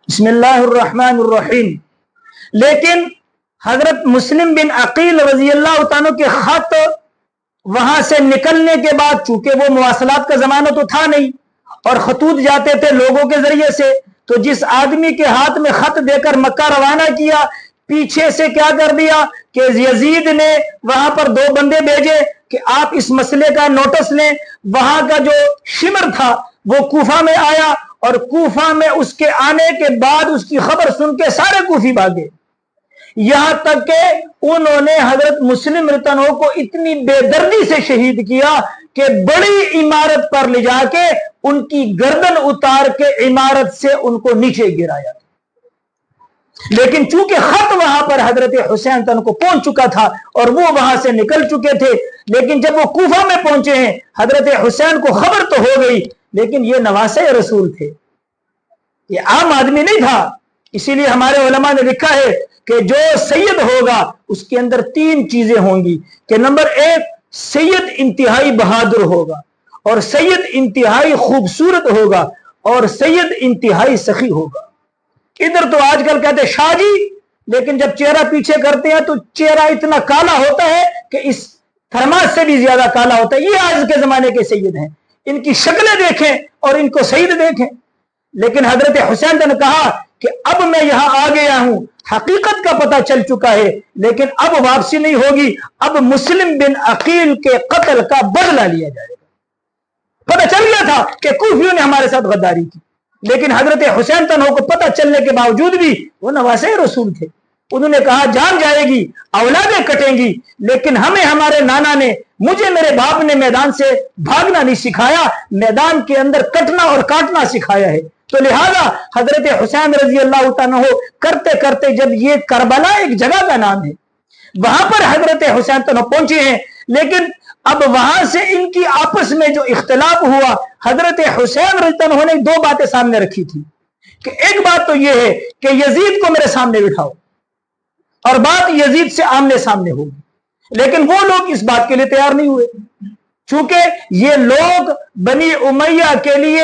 بسم اللہ الرحمن الرحیم۔ لیکن حضرت مسلم بن عقیل رضی اللہ عنہ کے خط وہاں سے نکلنے کے بعد، چونکہ وہ مواصلات کا زمانہ تو تھا نہیں اور خطوط جاتے تھے لوگوں کے ذریعے سے، تو جس آدمی کے ہاتھ میں خط دے کر مکہ روانہ کیا، پیچھے سے کیا کر دیا کہ یزید نے وہاں پر 2 بندے بھیجے کہ آپ اس مسئلے کا نوٹس لیں۔ وہاں کا جو شمر تھا وہ کوفہ میں آیا، اور کوفہ میں اس کے آنے کے بعد اس کی خبر سن کے سارے کوفی بھاگے، یہاں تک کہ انہوں نے حضرت مسلم رتنو کو اتنی بے دردی سے شہید کیا کہ بڑی عمارت پر لے جا کے ان کی گردن اتار کے عمارت سے ان کو نیچے گرایا۔ لیکن چونکہ خط وہاں پر حضرت حسین تن کو پہنچ چکا تھا اور وہ وہاں سے نکل چکے تھے، لیکن جب وہ کوفہ میں پہنچے ہیں حضرت حسین کو خبر تو ہو گئی، لیکن یہ نواسے رسول تھے، یہ عام آدمی نہیں تھا۔ اسی لیے ہمارے علماء نے لکھا ہے کہ جو سید ہوگا اس کے اندر 3 چیزیں ہوں گی، کہ نمبر 1 سید انتہائی بہادر ہوگا، اور سید انتہائی خوبصورت ہوگا، اور سید انتہائی سخی ہوگا۔ ادھر تو آج کل کہتے شاہ جی، لیکن جب چہرہ پیچھے کرتے ہیں تو چہرہ اتنا کالا ہوتا ہے کہ اس تھرماس سے بھی زیادہ کالا ہوتا ہے۔ یہ آج کے زمانے کے سید ہیں، ان کی شکلیں دیکھیں اور ان کو سید دیکھیں۔ لیکن حضرت حسین نے کہا کہ اب میں یہاں آ گیا ہوں، حقیقت کا پتہ چل چکا ہے، لیکن اب واپسی نہیں ہوگی، اب مسلم بن عقیل کے قتل کا بدلہ لیا جائے گا۔ پتہ چل گیا تھا کہ کوفیوں نے ہمارے ساتھ غداری کی، لیکن حضرت حسین تنہو کو پتہ چلنے کے باوجود بھی وہ نواسے رسول تھے۔ انہوں نے کہا جان جائے گی، اولادیں کٹیں گی، لیکن ہمیں ہمارے نانا نے، مجھے میرے باپ نے میدان سے بھاگنا نہیں سکھایا، میدان کے اندر کٹنا اور کاٹنا سکھایا ہے۔ تو لہذا حضرت حسین رضی اللہ عنہ کرتے کرتے، جب یہ کربلا ایک جگہ کا نام ہے، وہاں پر حضرت حسین تنہو پہنچے ہیں، لیکن اب وہاں سے ان کی آپس میں جو اختلاف ہوا، حضرت حسین رضی اللہ عنہ نے 2 باتیں سامنے رکھی تھی، کہ ایک بات تو یہ ہے کہ یزید کو میرے سامنے بٹھاؤ، اور بات یزید سے آمنے سامنے ہوگی، لیکن وہ لوگ اس بات کے لیے تیار نہیں ہوئے، چونکہ یہ لوگ بنی امیہ کے لیے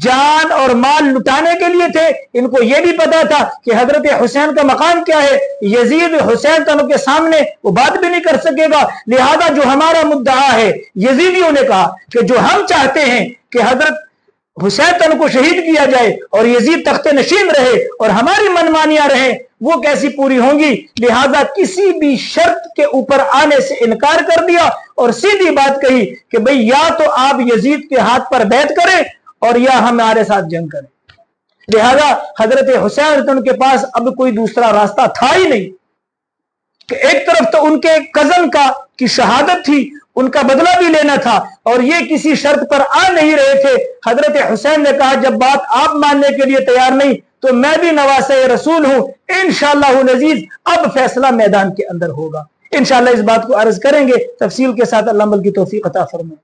جان اور مال لٹانے کے لیے تھے۔ ان کو یہ بھی پتا تھا کہ حضرت حسین کا مقام کیا ہے، یزید حسین تنہو کے سامنے وہ بات بھی نہیں کر سکے گا، لہذا جو ہمارا مدعا ہے، یزیدیوں نے کہا کہ جو ہم چاہتے ہیں کہ حضرت حسین تنہو کو شہید کیا جائے اور یزید تخت نشین رہے اور ہماری منمانیاں رہیں، وہ کیسی پوری ہوں گی؟ لہذا کسی بھی شرط کے اوپر آنے سے انکار کر دیا اور سیدھی بات کہی کہ بھئی یا تو آپ یزید کے ہاتھ پر بیعت کریں اور یا ہمارے ساتھ جنگ کریں۔ لہذا حضرت حسین کے پاس اب کوئی دوسرا راستہ تھا ہی نہیں، کہ ایک طرف تو ان کے کزن کی شہادت تھی، ان کا بدلہ بھی لینا تھا، اور یہ کسی شرط پر آ نہیں رہے تھے۔ حضرت حسین نے کہا جب بات آپ ماننے کے لیے تیار نہیں تو میں بھی نواسے رسول ہوں، انشاءاللہ العزیز اب فیصلہ میدان کے اندر ہوگا۔ انشاءاللہ اس بات کو عرض کریں گے تفصیل کے ساتھ، اللہ عمل کی توفیق عطا فرمائے۔